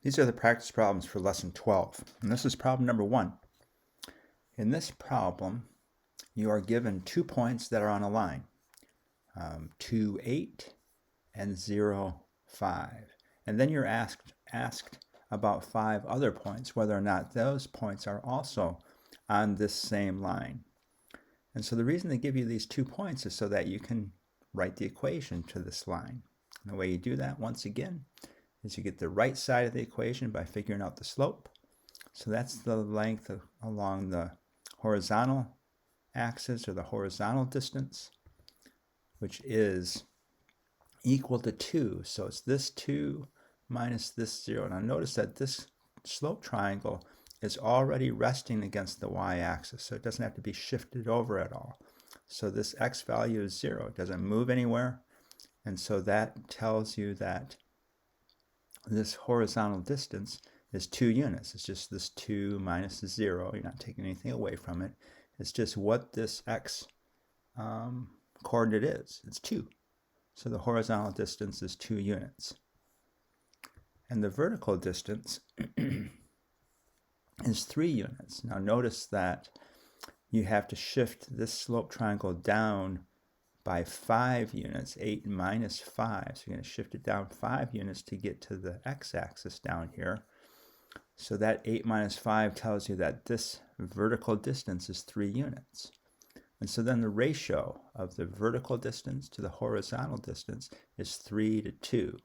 These are the practice problems for lesson 12, and this is problem number 1. In this problem, you are given 2 points that are on a line, 2, 8 and 0, 5. And then you're asked about 5 other points, whether or not those points are also on this same line. And so the reason they give you these 2 points is so that you can write the equation to this line. And the way you do that, once again, is you get the right side of the equation by figuring out the slope. So that's the length along the horizontal axis, or the horizontal distance, which is equal to 2. So it's this 2 minus this 0. Now notice that this slope triangle is already resting against the y-axis, so it doesn't have to be shifted over at all. So this x value is 0. It doesn't move anywhere, and so that tells you that this horizontal distance is 2 units. It's just this 2 minus the 0. You're not taking anything away from it. It's just what this x coordinate is. It's 2. So the horizontal distance is 2 units. And the vertical distance is 3 units. Now notice that you have to shift this slope triangle down by 5 units, 8 minus 5. So you're going to shift it down 5 units to get to the x-axis down here. So that 8 minus 5 tells you that this vertical distance is 3 units. And so then the ratio of the vertical distance to the horizontal distance is 3 to 2.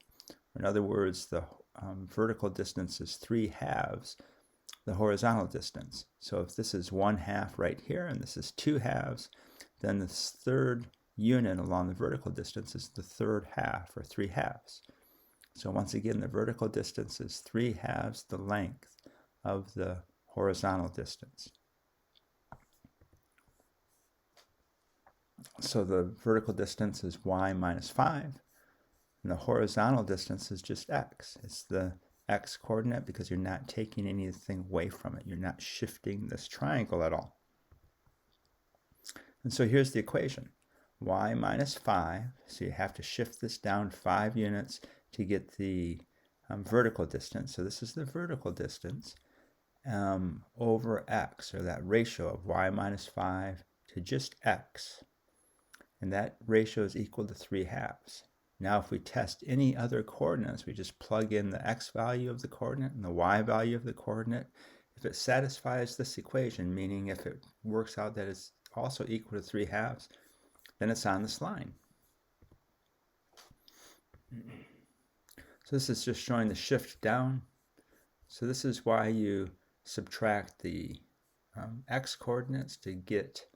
In other words, the vertical distance is 3 halves the horizontal distance. So if this is 1/2 right here and this is 2 halves, then this third unit along the vertical distance is the 3rd half, or 3 halves. So once again, the vertical distance is 3 halves the length of the horizontal distance. So the vertical distance is y minus 5, and the horizontal distance is just x. It's the x coordinate because you're not taking anything away from it. You're not shifting this triangle at all. And so here's the equation. Y minus 5, so you have to shift this down 5 units to get the vertical distance. So this is the vertical distance over x, or that ratio of y minus 5 to just x. And that ratio is equal to 3 halves. Now if we test any other coordinates, we just plug in the x value of the coordinate and the y value of the coordinate. If it satisfies this equation, meaning if it works out that it's also equal to 3 halves, then it's on this line. So this is just showing the shift down. So this is why you subtract the x coordinates to get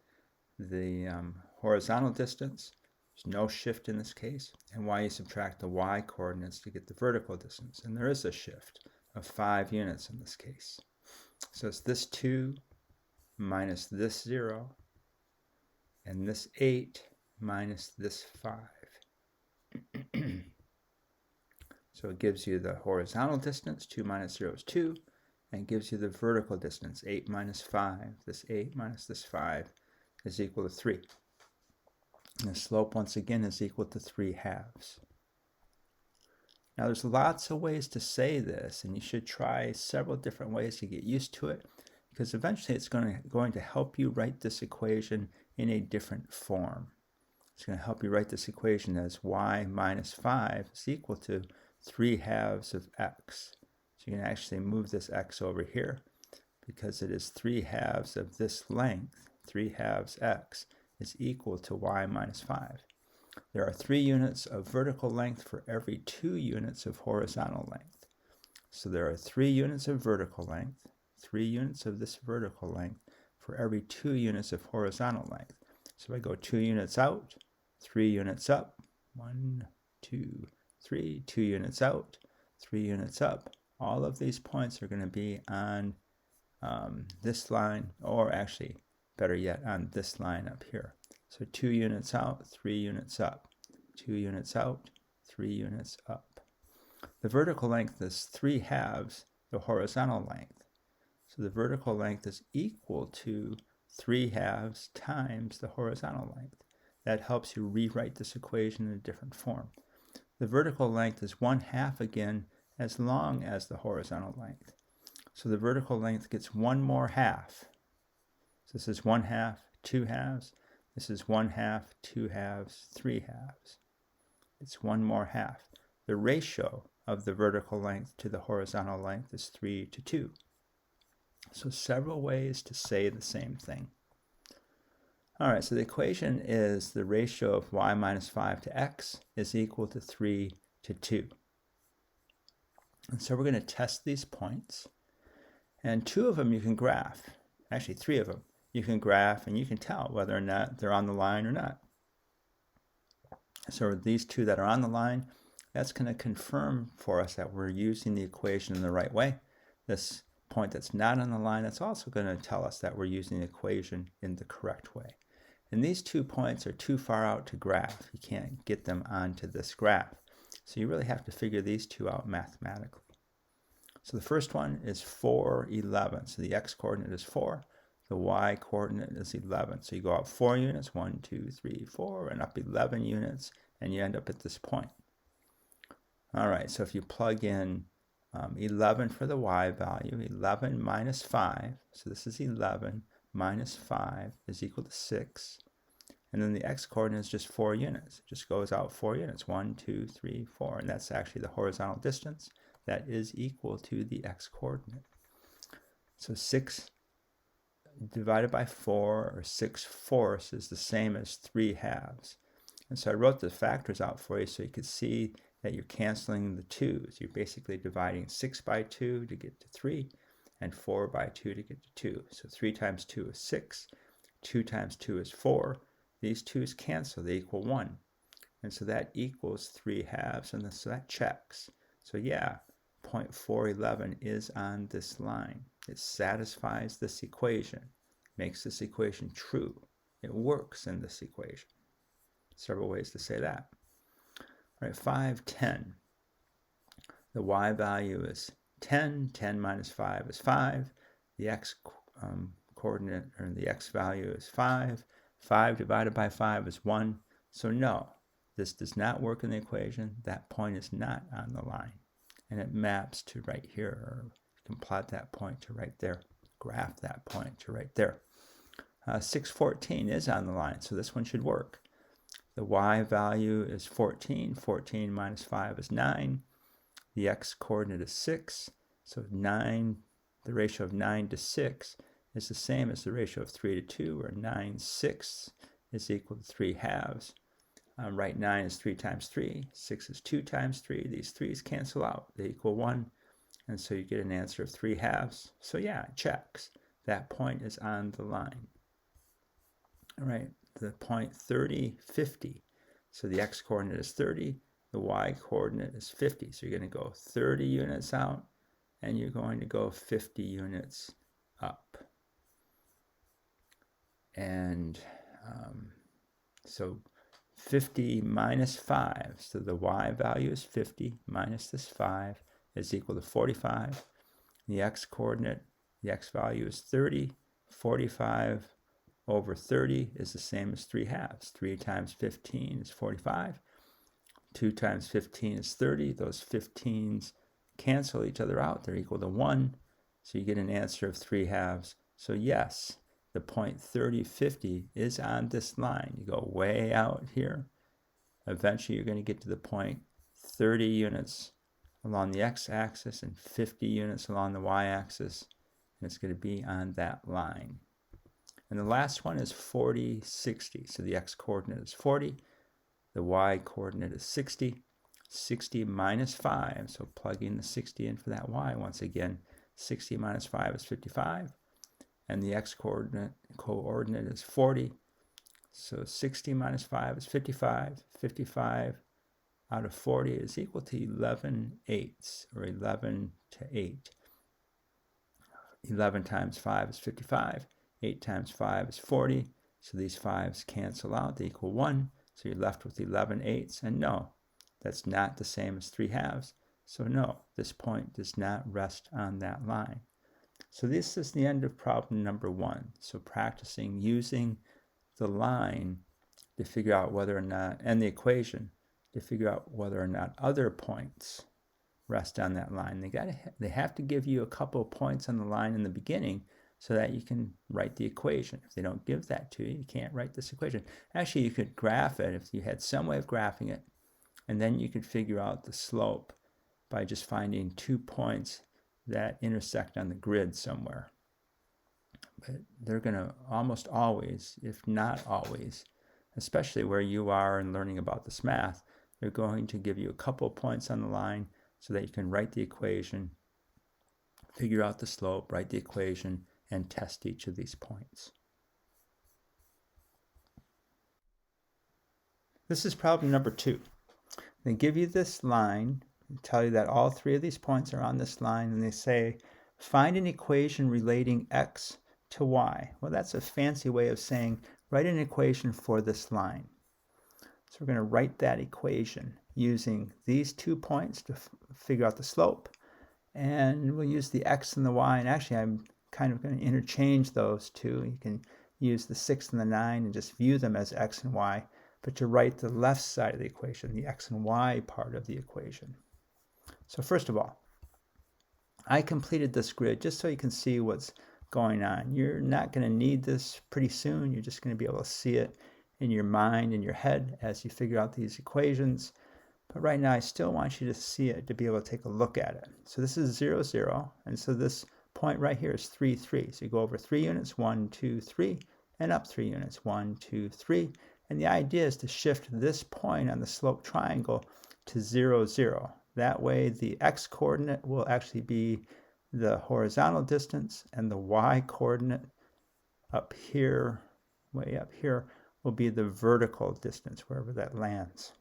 the horizontal distance. There's no shift in this case. And why you subtract the y coordinates to get the vertical distance. And there is a shift of 5 units in this case. So it's this 2 minus this 0, and this 8 minus this 5. So it gives you the horizontal distance, 2 minus 0 is 2, and gives you the vertical distance, 8 minus 5. This 8 minus this 5 is equal to 3. And the slope, once again, is equal to 3 halves. Now there's lots of ways to say this, and you should try several different ways to get used to it, because eventually it's going to help you write this equation in a different form. It's going to help you write this equation as y minus 5 is equal to 3 halves of x. So you can actually move this x over here, because it is 3 halves of this length, 3 halves x, is equal to y minus 5. There are 3 units of vertical length for every 2 units of horizontal length. So there are 3 units of vertical length, 3 units of this vertical length for every 2 units of horizontal length. So if I go 2 units out, 3 units up, 1, 2, 3, 2 units out, 3 units up. All of these points are going to be on this line, or actually, better yet, on this line up here. So 2 units out, 3 units up, 2 units out, 3 units up. The vertical length is 3 halves the horizontal length. So the vertical length is equal to 3 halves times the horizontal length. That helps you rewrite this equation in a different form. The vertical length is 1/2 again as long as the horizontal length. So the vertical length gets one more half. So this is 1/2, 2/2. This is 1/2, 2/2, 3/2. It's one more half. The ratio of the vertical length to the horizontal length is 3:2. So several ways to say the same thing. All right, so the equation is the ratio of y minus 5 to x is equal to 3:2. And so we're going to test these points. And 2 of them you can graph. Actually, 3 of them you can graph, and you can tell whether or not they're on the line or not. So these 2 that are on the line, that's going to confirm for us that we're using the equation in the right way. This point that's not on the line, that's also going to tell us that we're using the equation in the correct way. And these 2 points are too far out to graph. You can't get them onto this graph. So you really have to figure these 2 out mathematically. So the first one is 4, 11. So the x-coordinate is 4. The y-coordinate is 11. So you go out 4 units, 1, 2, 3, 4, and up 11 units, and you end up at this point. All right, so if you plug in 11 for the y value, 11 minus 5, so this is 11 minus 5 is equal to 6. And then the x-coordinate is just 4 units. It just goes out 4 units, 1, 2, 3, 4. And that's actually the horizontal distance that is equal to the x-coordinate. So 6 divided by 4, or 6/4, is the same as 3/2. And so I wrote the factors out for you so you could see that you're canceling the 2's. You're basically dividing 6 by 2 to get to 3, and 4 by 2 to get to 2. So 3 times 2 is 6. 2 times 2 is 4. These 2's cancel, they equal 1. And so that equals 3/2, and so that checks. So yeah, point 411 is on this line. It satisfies this equation, makes this equation true. It works in this equation. Several ways to say that. All right, 5, 10. The y value is 10. 10 minus 5 is 5. The x coordinate, or the x value, is 5. 5 divided by 5 is 1. So no, this does not work in the equation. That point is not on the line. And it maps to right here. Or you can plot that point to right there. Graph that point to right there. 614 is on the line, so this one should work. The y value is 14. 14 minus 5 is 9. The x coordinate is 6. So 9, the ratio of 9 to 6 is the same as the ratio of 3 to 2, where 9/6 is equal to 3/2. Right, 9 is 3 times 3. 6 is 2 times 3. These 3's cancel out. They equal 1. And so you get an answer of 3/2. So yeah, it checks. That point is on the line. All right, the point 30, 50. So the x-coordinate is 30. The y-coordinate is 50. So you're going to go 30 units out, and you're going to go 50 units up. And so 50 minus 5, so the y value is 50 minus this 5 is equal to 45. The x-coordinate, the x value is 30. 45 over 30 is the same as 3/2. 3 times 15 is 45. 2 times 15 is 30. Those 15's cancel each other out. They're equal to 1. So you get an answer of 3/2. So yes, the point 30, 50 is on this line. You go way out here. Eventually you're going to get to the point 30 units along the x-axis and 50 units along the y-axis. And it's going to be on that line. And the last one is 40, 60. So the x-coordinate is 40. The y-coordinate is 60. 60 minus 5. So plugging the 60 in for that y once again. 60 minus 5 is 55. And the x-coordinate is 40. So 60 minus 5 is 55. 55 out of 40 is equal to 11/8, or 11 to 8. 11 times 5 is 55. 8 times 5 is 40. So these 5's cancel out. They equal 1. So you're left with 11/8. And no, that's not the same as 3/2. So no, this point does not rest on that line. So this is the end of problem number 1. So practicing using the line to figure out whether or not, and the equation, to figure out whether or not other points rest on that line. They have to give you a couple of points on the line in the beginning so that you can write the equation. If they don't give that to you, you can't write this equation. Actually, you could graph it if you had some way of graphing it, and then you could figure out the slope by just finding 2 points that intersect on the grid somewhere. But they're going to almost always, if not always, especially where you are in learning about this math, they're going to give you a couple of points on the line so that you can write the equation, figure out the slope, write the equation, and test each of these points. This is problem number 2. They give you this line, tell you that all 3 of these points are on this line, and they say, find an equation relating x to y. Well, that's a fancy way of saying, write an equation for this line. So we're going to write that equation using these 2 points to figure out the slope, and we'll use the x and the y, and actually I'm kind of going to interchange those two. You can use the 6 and the 9 and just view them as x and y, but to write the left side of the equation, the x and y part of the equation. So first of all, I completed this grid just so you can see what's going on. You're not going to need this pretty soon. You're just going to be able to see it in your mind, in your head, as you figure out these equations. But right now, I still want you to see it, to be able to take a look at it. So this is 0, 0, and so this point right here is 3, 3. So you go over 3 units, 1, 2, 3, and up 3 units, 1, 2, 3. And the idea is to shift this point on the slope triangle to 0, 0. That way, the x-coordinate will actually be the horizontal distance, and the y-coordinate up here, way up here, will be the vertical distance, wherever that lands.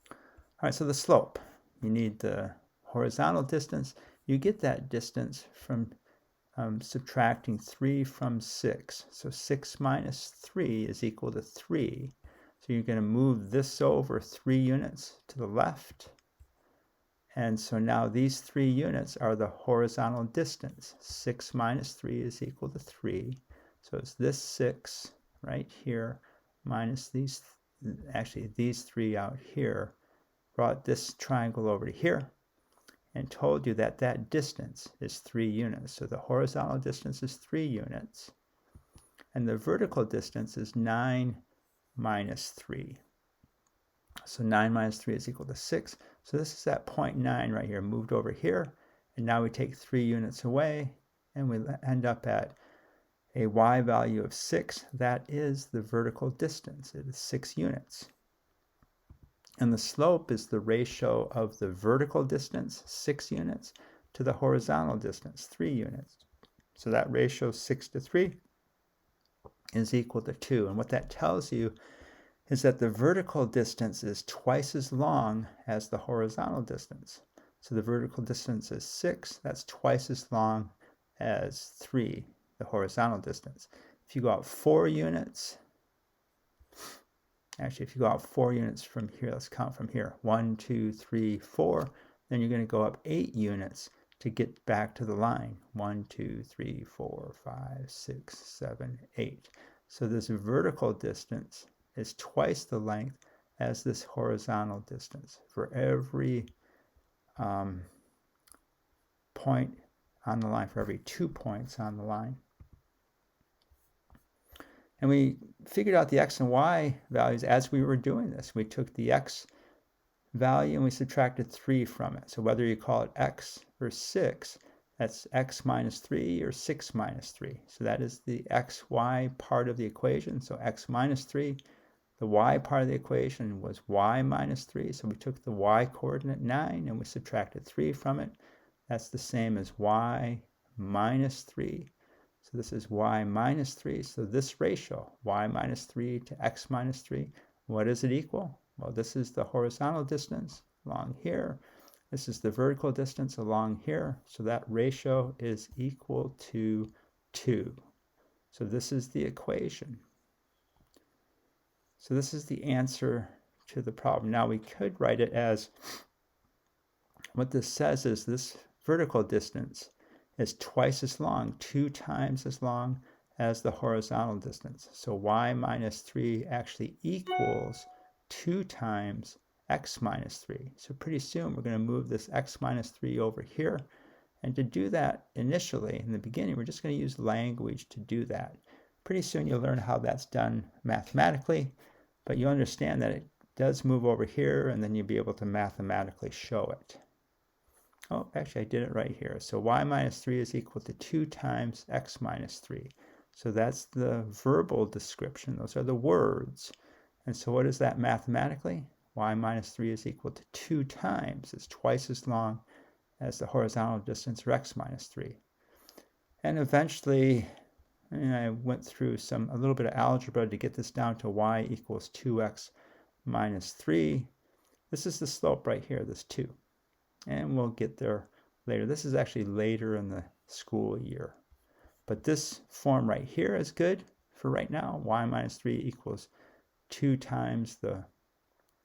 All right, so the slope. You need the horizontal distance. You get that distance from subtracting 3 from 6. So 6 minus 3 is equal to 3. So you're going to move this over 3 units to the left. And so now these 3 units are the horizontal distance. 6 minus 3 is equal to 3. So it's this 6 right here minus these 3 out here. Brought this triangle over to here and told you that that distance is 3 units. So the horizontal distance is 3 units. And the vertical distance is 9 minus 3. So 9 minus 3 is equal to 6. So this is that 0.9 right here, moved over here. And now we take 3 units away, and we end up at a y value of 6. That is the vertical distance. It is 6 units. And the slope is the ratio of the vertical distance, 6 units, to the horizontal distance, 3 units. So that ratio, 6 to 3, is equal to 2. And what that tells you is that the vertical distance is twice as long as the horizontal distance. So the vertical distance is 6. That's twice as long as 3, the horizontal distance. If you go out 4 units, actually, if you go out 4 units from here, let's count from here. 1, 2, 3, 4. Then you're going to go up 8 units to get back to the line. 1, 2, 3, 4, 5, 6, 7, 8. So this vertical distance is twice the length as this horizontal distance for every point on the line, for every 2 points on the line. And we figured out the x and y values as we were doing this. We took the x value and we subtracted 3 from it. So whether you call it x or 6, that's x minus 3 or 6 minus 3. So that is the xy part of the equation. So x minus 3. The y part of the equation was y minus 3. So we took the y coordinate 9 and we subtracted 3 from it. That's the same as y minus 3. So this is y minus 3. So this ratio, y minus 3 to x minus 3, what does it equal? Well, this is the horizontal distance along here. This is the vertical distance along here. So that ratio is equal to 2. So this is the equation. So this is the answer to the problem. Now we could write it as, what this says is this vertical distance is twice as long, 2 times as long as the horizontal distance. So y minus 3 actually equals 2 times x minus 3. So pretty soon we're going to move this x minus 3 over here. And to do that initially, in the beginning, we're just going to use language to do that. Pretty soon you'll learn how that's done mathematically, but you understand that it does move over here, and then you'll be able to mathematically show it. Oh, actually I did it right here. So y minus 3 is equal to 2 times x minus 3. So that's the verbal description. Those are the words. And so what is that mathematically? Y minus 3 is equal to 2 times. It's twice as long as the horizontal distance, or x minus 3. And eventually, I went through a little bit of algebra to get this down to y equals 2x minus 3. This is the slope right here, this 2. And we'll get there later. This is actually later in the school year. But this form right here is good for right now. Y minus 3 equals 2 times the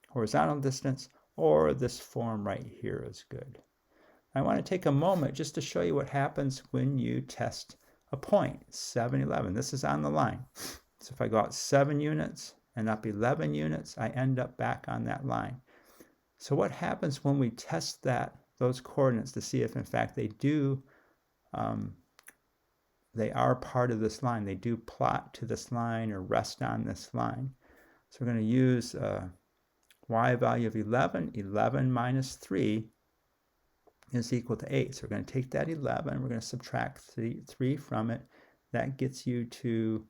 horizontal distance, or this form right here is good. I want to take a moment just to show you what happens when you test a point, 7, 11. This is on the line. So if I go out 7 units and up 11 units, I end up back on that line. So what happens when we test those coordinates to see if in fact they are part of this line, they do plot to this line or rest on this line. So we're going to use y value of 11. 11 minus 3 is equal to 8. So we're going to take that 11, we're going to subtract 3 from it. That gets you to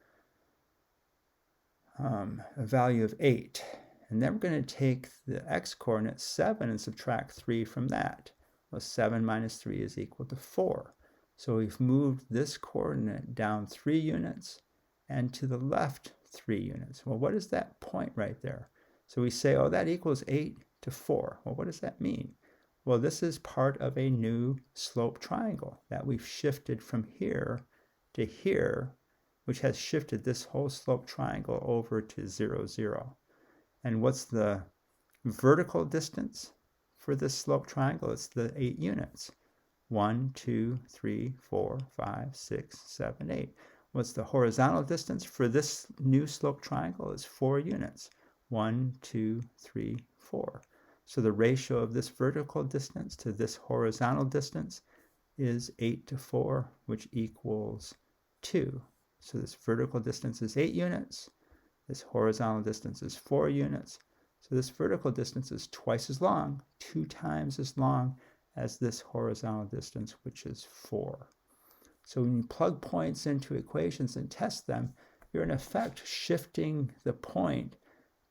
a value of 8. And then we're going to take the x-coordinate 7 and subtract 3 from that. Well, 7 minus 3 is equal to 4. So we've moved this coordinate down 3 units and to the left 3 units. Well, what is that point right there? So we say, oh, that equals 8 to 4. Well, what does that mean? Well, this is part of a new slope triangle that we've shifted from here to here, which has shifted this whole slope triangle over to 0, 0. And what's the vertical distance for this slope triangle? It's the 8 units. 1, 2, 3, 4, 5, 6, 7, 8. What's the horizontal distance for this new slope triangle? It's 4 units. 1, 2, 3, 4. So the ratio of this vertical distance to this horizontal distance is 8 to 4, which equals 2. So this vertical distance is 8 units. This horizontal distance is 4 units. So this vertical distance is twice as long, 2 times as long as this horizontal distance, which is 4. So when you plug points into equations and test them, you're in effect shifting the point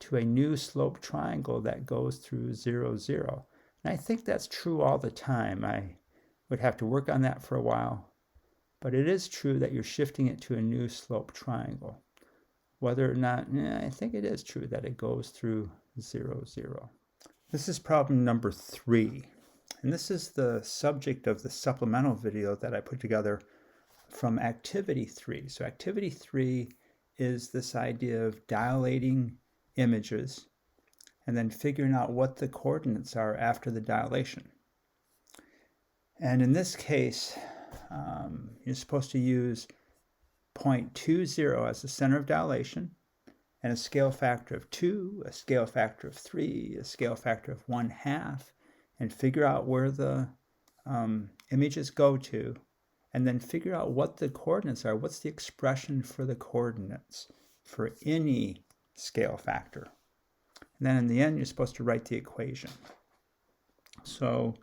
to a new slope triangle that goes through 0, 0. And I think that's true all the time. I would have to work on that for a while, but it is true that you're shifting it to a new slope triangle. Whether or not, I think it is true that it goes through 0, 0. This is problem number 3. And this is the subject of the supplemental video that I put together from activity 3. So activity 3 is this idea of dilating images and then figuring out what the coordinates are after the dilation. And in this case, you're supposed to use 0.20 as the center of dilation, and a scale factor of 2, a scale factor of 3, a scale factor of 1/2, and figure out where the images go to, and then figure out what the coordinates are. What's the expression for the coordinates for any scale factor? And then in the end, you're supposed to write the equation. So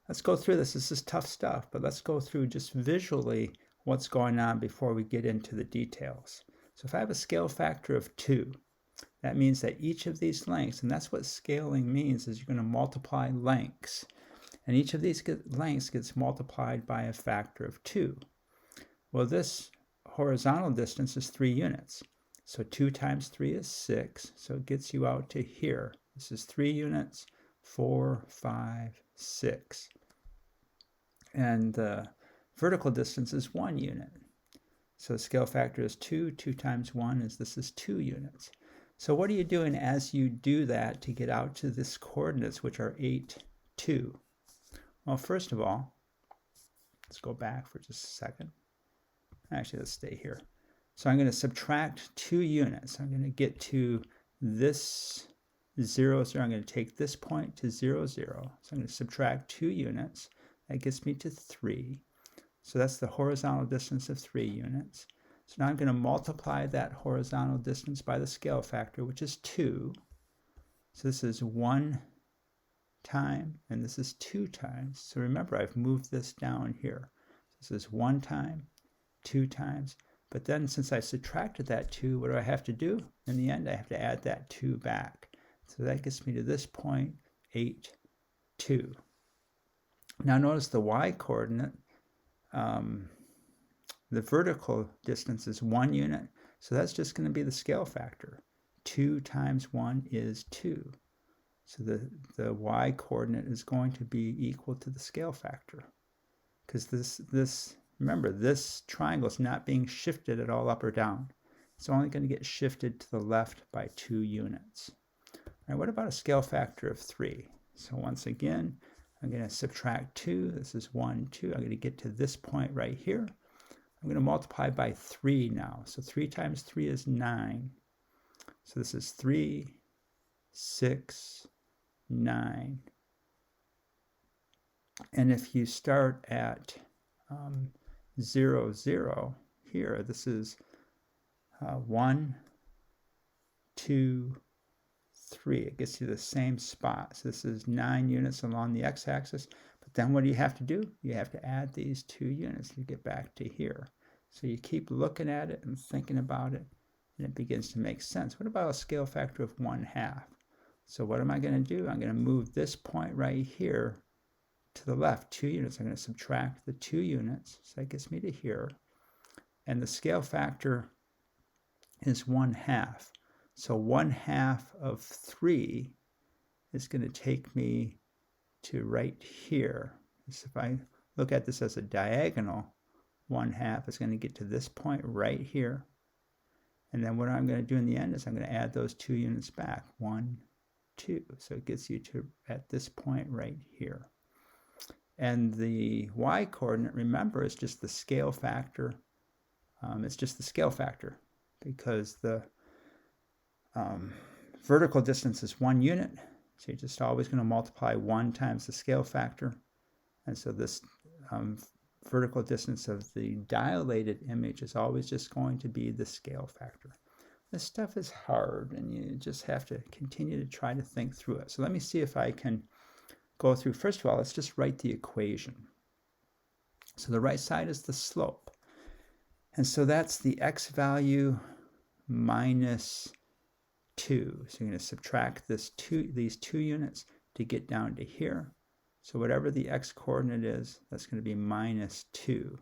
let's go through this. This is tough stuff, but let's go through just visually what's going on before we get into the details. So if I have a scale factor of 2, that means that each of these lengths, and that's what scaling means, is you're going to multiply lengths. And each of these lengths gets multiplied by a factor of 2. Well, this horizontal distance is 3 units. So 2 times 3 is 6. So it gets you out to here. This is 3 units, 4, 5, 6. And the vertical distance is 1 unit. So the scale factor is 2. 2 times 1 is, this is 2 units. So what are you doing as you do that to get out to this coordinates, which are 8, 2? Well, first of all, let's go back for just a second. Actually, let's stay here. So I'm going to subtract 2 units. I'm going to get to this 0, 0. I'm going to take this point to 0, 0. So I'm going to subtract 2 units. That gets me to 3. So that's the horizontal distance of 3 units. So now I'm going to multiply that horizontal distance by the scale factor, which is 2. So this is 1 time, and this is 2 times. So remember, I've moved this down here. This is 1 time, 2 times. But then since I subtracted that 2, what do I have to do? In the end, I have to add that 2 back. So that gets me to this point, 8, 2. Now notice the y-coordinate, the vertical distance is 1 unit, so that's just going to be the scale factor. 2 times 1 is 2. So the y-coordinate is going to be equal to the scale factor. Because this, remember, this triangle is not being shifted at all up or down. It's only going to get shifted to the left by 2 units. All right, what about a scale factor of 3? So once again, I'm going to subtract 2. This is 1, 2. I'm going to get to this point right here. I'm going to multiply by 3 now. So 3 times 3 is 9. So this is 3, 6, 9. And if you start at 0, 0 here, this is 1, 2, 3. It gets you the same spot. So this is 9 units along the x-axis. But then what do you have to do? You have to add these 2 units to get back to here. So you keep looking at it and thinking about it, and it begins to make sense. What about a scale factor of 1/2? So what am I going to do? I'm going to move this point right here to the left, 2 units. I'm going to subtract the 2 units. So that gets me to here. And the scale factor is 1/2. So 1/2 of 3 is going to take me to right here. So if I look at this as a diagonal, 1/2 is going to get to this point right here. And then what I'm going to do in the end is I'm going to add those 2 units back. 1, 2. So it gets you to at this point right here. And the y-coordinate, remember, is just the scale factor. It's just the scale factor because the vertical distance is 1 unit. So you're just always going to multiply 1 times the scale factor. And so this vertical distance of the dilated image is always just going to be the scale factor. This stuff is hard, and you just have to continue to try to think through it. So let me see if I can go through. First of all, let's just write the equation. So the right side is the slope. And so that's the x value minus 2. So you're going to subtract these 2 units to get down to here. So whatever the x-coordinate is, that's going to be minus 2.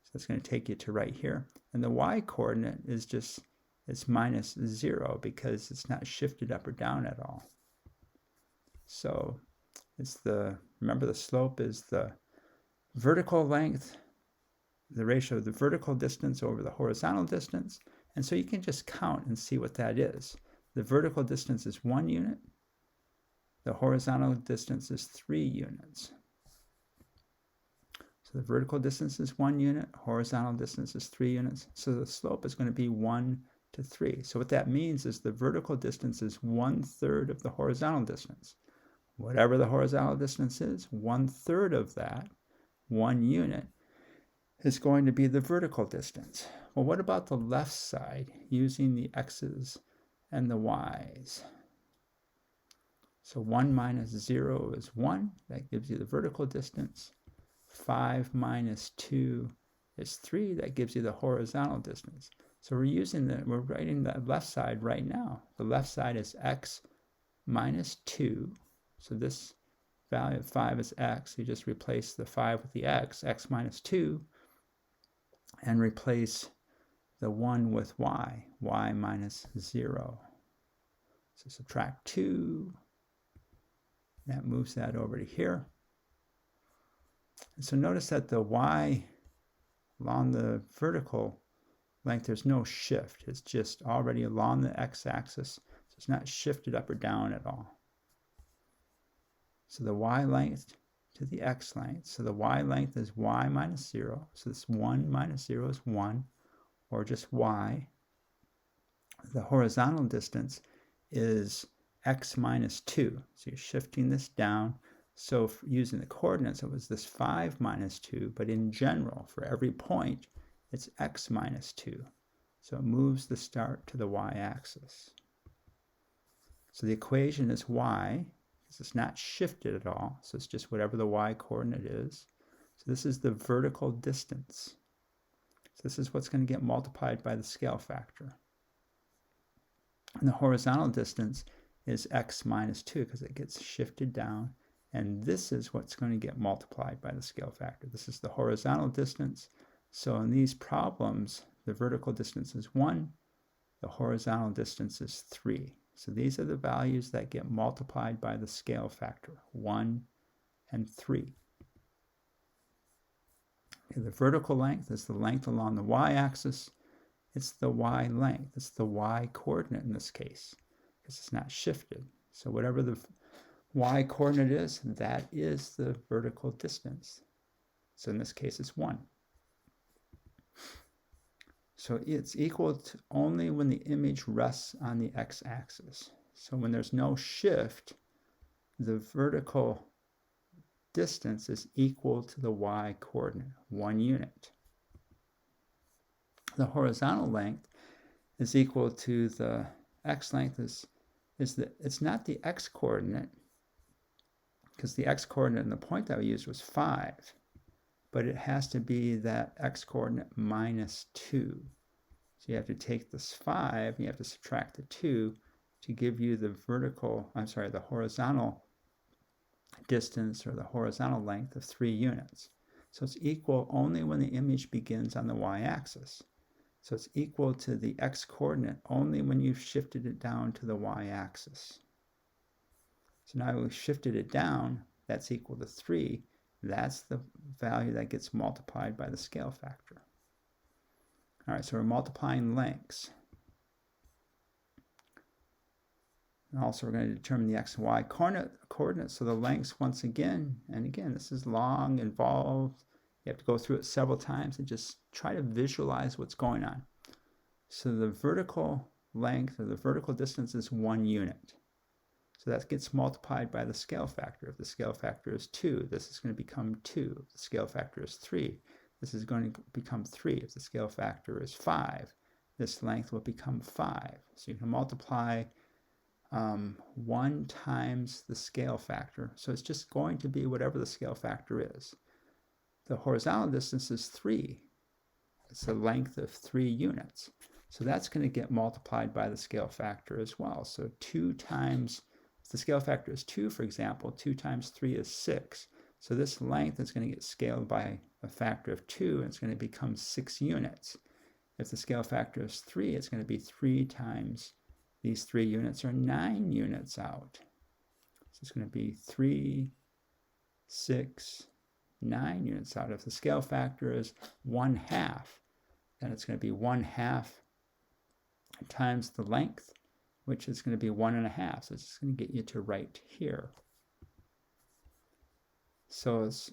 So that's going to take you to right here. And the y-coordinate is just, it's minus 0 because it's not shifted up or down at all. So it's remember the slope is the vertical length, the ratio of the vertical distance over the horizontal distance. And so you can just count and see what that is. The vertical distance is 1 unit. The horizontal distance is 3 units. So the vertical distance is 1 unit, horizontal distance is 3 units. So the slope is going to be 1 to 3. So what that means is the vertical distance is 1/3 of the horizontal distance. Whatever the horizontal distance is, 1/3 of that, 1 unit, is going to be the vertical distance. Well, what about the left side using the x's and the y's? So 1 minus 0 is 1. That gives you the vertical distance. 5 minus 2 is 3. That gives you the horizontal distance. So we're writing the left side right now. The left side is x minus 2. So this value of 5 is x. You just replace the 5 with the x minus 2, and replace the 1 with y minus 0. So subtract 2. That moves that over to here. And so notice that the y along the vertical length, there's no shift. It's just already along the x-axis. So it's not shifted up or down at all. So the y length to the x length. So the y length is y minus 0. So this 1 minus 0 is 1, or just y. The horizontal distance is x minus 2. So you're shifting this down. So using the coordinates, it was this 5 minus 2, but in general, for every point, it's x minus 2. So it moves the start to the y-axis. So the equation is y, because it's not shifted at all, so it's just whatever the y-coordinate is. So this is the vertical distance. So this is what's going to get multiplied by the scale factor. And the horizontal distance is x minus 2 because it gets shifted down. And this is what's going to get multiplied by the scale factor. This is the horizontal distance. So in these problems, the vertical distance is 1, the horizontal distance is 3. So these are the values that get multiplied by the scale factor, 1 and 3. Okay, the vertical length is the length along the y-axis. It's the y length. It's the y coordinate in this case because it's not shifted. So whatever the y coordinate is, that is the vertical distance. So in this case, it's 1. So it's equal to only when the image rests on the x-axis. So when there's no shift, the vertical distance is equal to the y coordinate, 1 unit. The horizontal length is equal to the x length it's not the x coordinate, because the x coordinate in the point that we used was 5, but it has to be that x coordinate minus 2. So you have to take this 5, you have to subtract the 2 to give you the horizontal distance or the horizontal length of 3 units. So it's equal only when the image begins on the y-axis. So it's equal to the x-coordinate only when you've shifted it down to the y-axis. So now we've shifted it down, that's equal to 3. That's the value that gets multiplied by the scale factor. All right, so we're multiplying lengths. And also we're going to determine the x and y coordinates. So the lengths once again, and again, this is long, involved. You have to go through it several times and just try to visualize what's going on. So the vertical length or the vertical distance is 1 unit. So that gets multiplied by the scale factor. If the scale factor is 2, this is going to become 2. If the scale factor is 3, this is going to become 3. If the scale factor is 5, this length will become 5. So you can multiply 1 times the scale factor. So it's just going to be whatever the scale factor is. The horizontal distance is 3. It's a length of 3 units. So that's going to get multiplied by the scale factor as well. So 2 times, if the scale factor is 2, for example, 2 times 3 is 6. So this length is going to get scaled by a factor of 2, and it's going to become 6 units. If the scale factor is 3, it's going to be 3 times these 3 units are 9 units out. So it's going to be 3, 6, 9 units out. If the scale factor is 1/2, then it's going to be 1/2 times the length, which is going to be 1.5. So it's just going to get you to right here. So it's,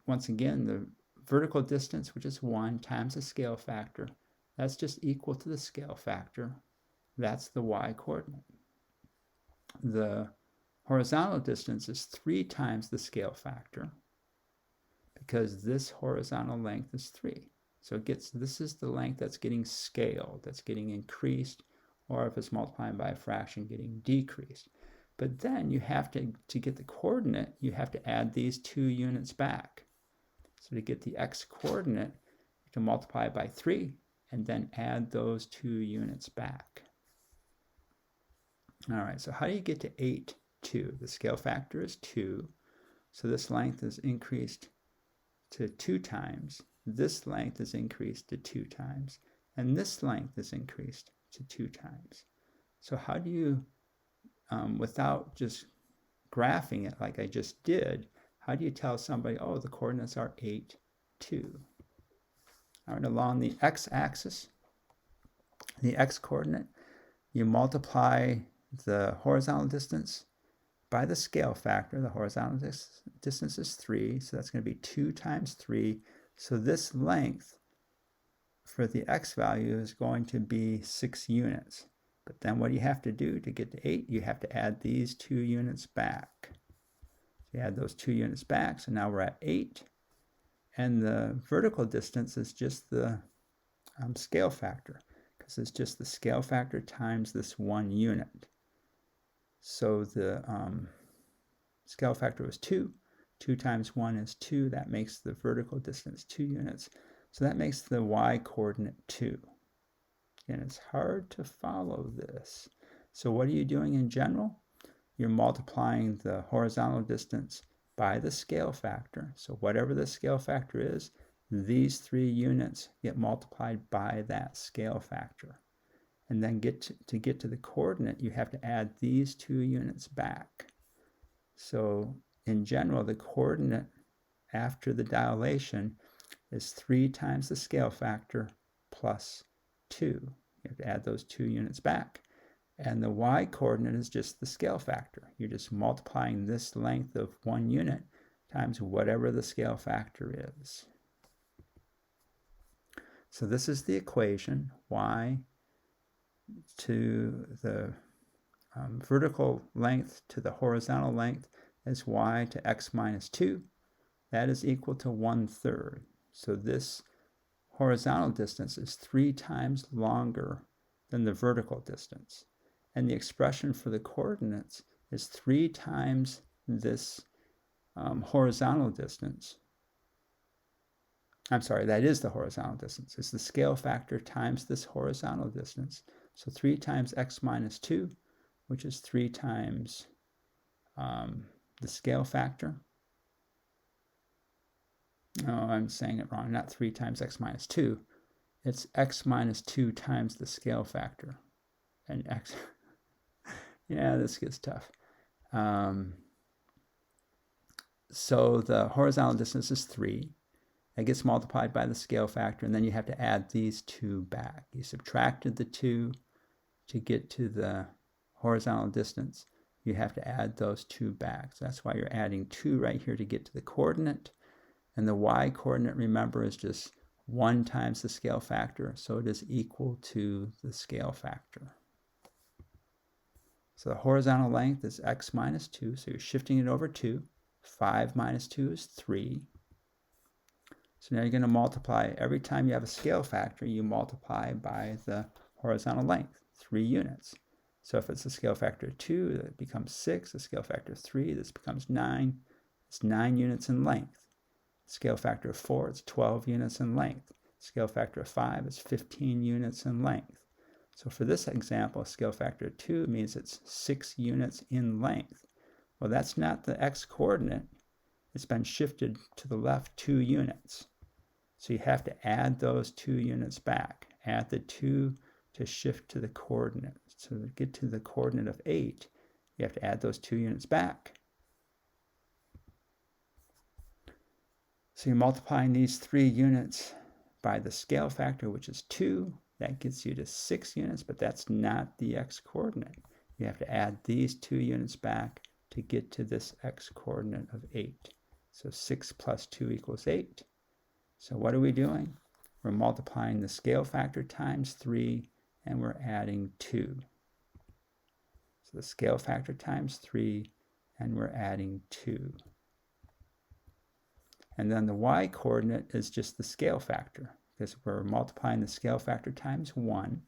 once again, the vertical distance, which is 1, times the scale factor, that's just equal to the scale factor. That's the y coordinate. The horizontal distance is 3 times the scale factor, because this horizontal length is 3. So this is the length that's getting scaled, that's getting increased, or if it's multiplying by a fraction, getting decreased. But then you have to get the coordinate, you have to add these 2 units back. So to get the x coordinate, you can multiply by 3 and then add those 2 units back. All right, so how do you get to 8, 2? The scale factor is 2, so this length is increased to 2 times. This length is increased to 2 times, and this length is increased to 2 times. So how do you, without just graphing it like I just did, how do you tell somebody, oh, the coordinates are 8, 2? All right, along the x-axis, the x-coordinate, you multiply the horizontal distance by the scale factor. The horizontal distance is 3, so that's going to be 2 times 3. So this length for the x value is going to be 6 units. But then what do you have to do to get to 8? You have to add these 2 units back. So you add those 2 units back, so now we're at 8. And the vertical distance is just the scale factor, because it's just the scale factor times this 1 unit. So the scale factor was 2. 2 times 1 is 2. That makes the vertical distance 2 units. So that makes the y-coordinate 2. And it's hard to follow this. So what are you doing in general? You're multiplying the horizontal distance by the scale factor. So whatever the scale factor is, these 3 units get multiplied by that scale factor. And then to get to the coordinate, you have to add these 2 units back. So in general, the coordinate after the dilation is 3 times the scale factor plus 2. You have to add those 2 units back. And the y-coordinate is just the scale factor. You're just multiplying this length of 1 unit times whatever the scale factor is. So this is the equation. Y to the vertical length to the horizontal length is y to x minus 2. That is equal to 1/3. So this horizontal distance is 3 times longer than the vertical distance. And the expression for the coordinates is 3 times this horizontal distance. I'm sorry, that is the horizontal distance. It's the scale factor times this horizontal distance. So 3 times x minus 2, which is 3 times the scale factor. No, I'm saying it wrong. Not 3 times x minus 2. It's x minus 2 times the scale factor. And x... yeah, this gets tough. So the horizontal distance is 3. That gets multiplied by the scale factor, and then you have to add these 2 back. You subtracted the 2 to get to the horizontal distance. You have to add those 2 back. So that's why you're adding 2 right here to get to the coordinate. And the y-coordinate, remember, is just 1 times the scale factor, so it is equal to the scale factor. So the horizontal length is x minus 2, so you're shifting it over 2. 5 minus 2 is 3. So now you're going to multiply, every time you have a scale factor, you multiply by the horizontal length, 3 units. So if it's a scale factor of 2, it becomes 6. A scale factor of 3, this becomes 9. It's 9 units in length. Scale factor of 4, it's 12 units in length. Scale factor of 5 is 15 units in length. So for this example, a scale factor of 2 means it's 6 units in length. Well, that's not the x-coordinate. It's been shifted to the left 2 units. So you have to add those 2 units back. Add the 2 to shift to the coordinate. So to get to the coordinate of 8, you have to add those 2 units back. So you're multiplying these 3 units by the scale factor, which is 2. That gets you to 6 units, but that's not the x-coordinate. You have to add these 2 units back to get to this x-coordinate of 8. So 6 plus 2 equals 8. So what are we doing? We're multiplying the scale factor times 3, and we're adding 2. So the scale factor times 3, and we're adding 2. And then the y-coordinate is just the scale factor, because we're multiplying the scale factor times 1.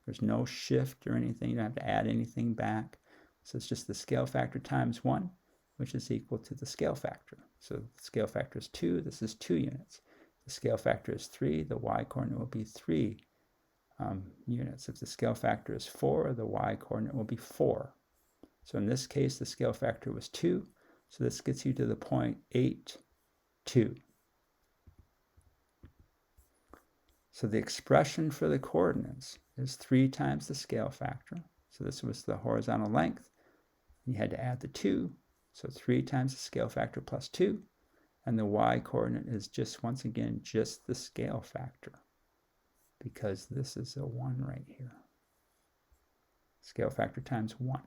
There's no shift or anything. You don't have to add anything back. So it's just the scale factor times 1, which is equal to the scale factor. So the scale factor is 2. This is 2 units. The scale factor is 3. The y-coordinate will be 3 units. If the scale factor is 4, the y-coordinate will be 4. So in this case, the scale factor was 2. So this gets you to the point 8, 2. So the expression for the coordinates is 3 times the scale factor. So this was the horizontal length. You had to add the 2. So 3 times the scale factor plus 2. And the y-coordinate is just, once again, just the scale factor, because this is a 1 right here. Scale factor times 1.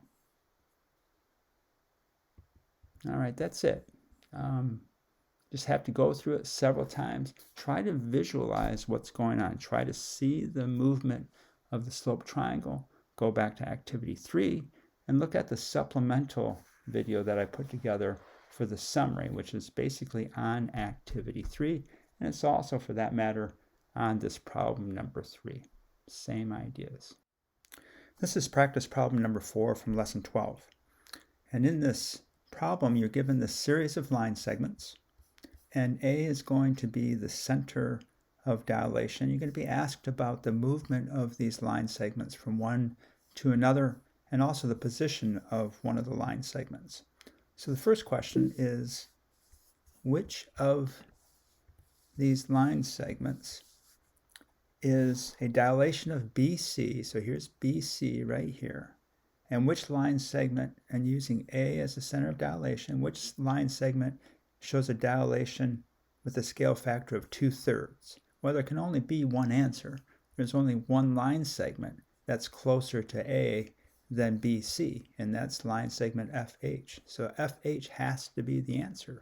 All right, that's it. Just have to go through it several times. Try to visualize what's going on. Try to see the movement of the slope triangle go back to activity 3 and look at the supplemental video that I put together for the summary, which is basically on activity 3, and it's also, for that matter, on this problem number 3. Same ideas. This is practice problem number 4 from lesson 12. And in this problem, you're given this series of line segments, and A is going to be the center of dilation. You're going to be asked about the movement of these line segments from one to another, and also the position of one of the line segments. So the first question is, which of these line segments is a dilation of BC? So here's BC right here. And which line segment, and using A as the center of dilation, which line segment shows a dilation with a scale factor of 2/3? Well, there can only be one answer. There's only one line segment that's closer to A than BC, and that's line segment FH. So FH has to be the answer.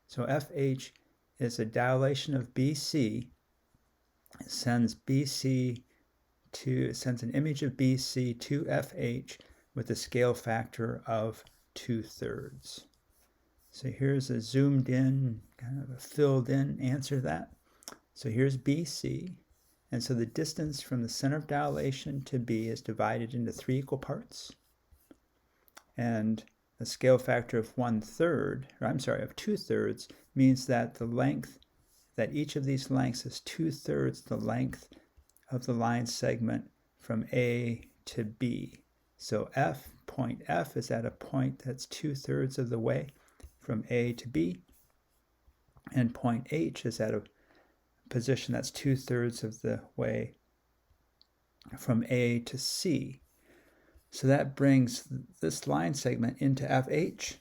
So FH is a dilation of BC. It sends an image of BC to FH with a scale factor of 2/3. So here's a zoomed in, kind of a filled in answer to that. So here's BC, and so the distance from the center of dilation to B is divided into 3 equal parts, and a scale factor of 2/3 means that the length, that each of these lengths is 2/3 the length of the line segment from A to B. So point F is at a point that's 2/3 of the way from A to B, and point H is at a position that's 2/3 of the way from A to C. So that brings this line segment into FH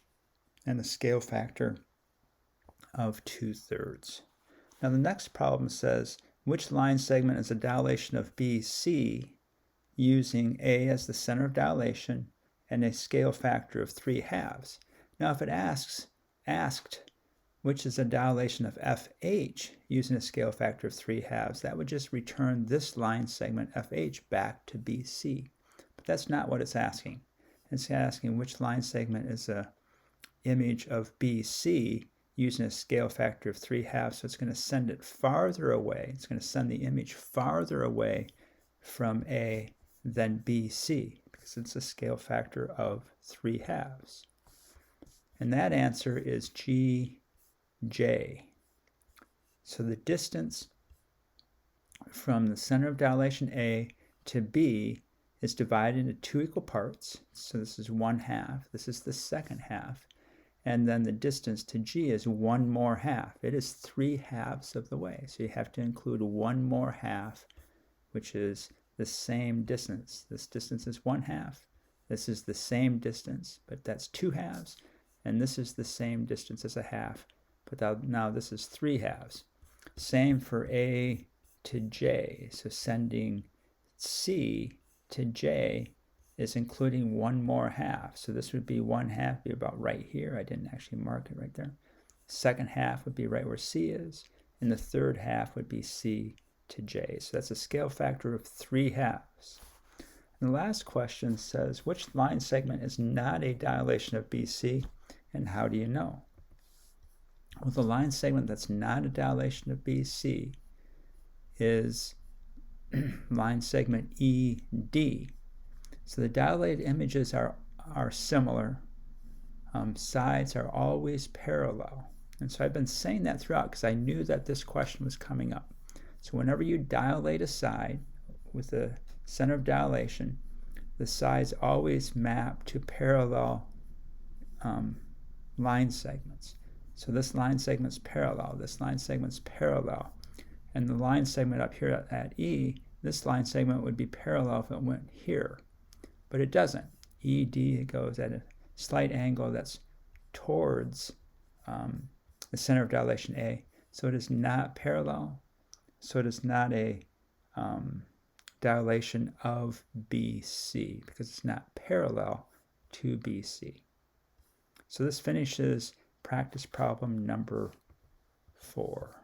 and a scale factor of 2/3. Now the next problem says, which line segment is a dilation of BC using A as the center of dilation and a scale factor of 3/2? Now if it asked which is a dilation of FH using a scale factor of 3/2, that would just return this line segment FH back to BC. But that's not what it's asking. It's asking which line segment is a image of BC using a scale factor of 3/2. So it's going to send it farther away. It's going to send the image farther away from A than BC because it's a scale factor of 3/2. And that answer is GJ. So the distance from the center of dilation A to B is divided into 2 equal parts. So this is 1/2. This is the second half. And then the distance to G is 1 more half. It is 3/2 of the way. So you have to include 1 more half, which is the same distance. This distance is 1/2. This is the same distance, but that's 2/2. And this is the same distance as a half, but now this is 3/2. Same for A to J. So sending C to J is including 1 more half. So this would be 1/2, be about right here. I didn't actually mark it right there. Second half would be right where C is, and the third half would be C to J. So that's a scale factor of 3/2. And the last question says, which line segment is not a dilation of BC, and how do you know? Well, the line segment that's not a dilation of BC is line segment ED. So the dilated images are similar. Sides are always parallel. And so I've been saying that throughout because I knew that this question was coming up. So whenever you dilate a side with the center of dilation, the sides always map to parallel line segments. So this line segment's parallel, this line segment's parallel, and the line segment up here at E, this line segment would be parallel if it went here, but it doesn't. ED goes at a slight angle that's towards the center of dilation A, so it is not parallel, so it is not a dilation of BC because it's not parallel to BC. So this finishes practice problem number 4.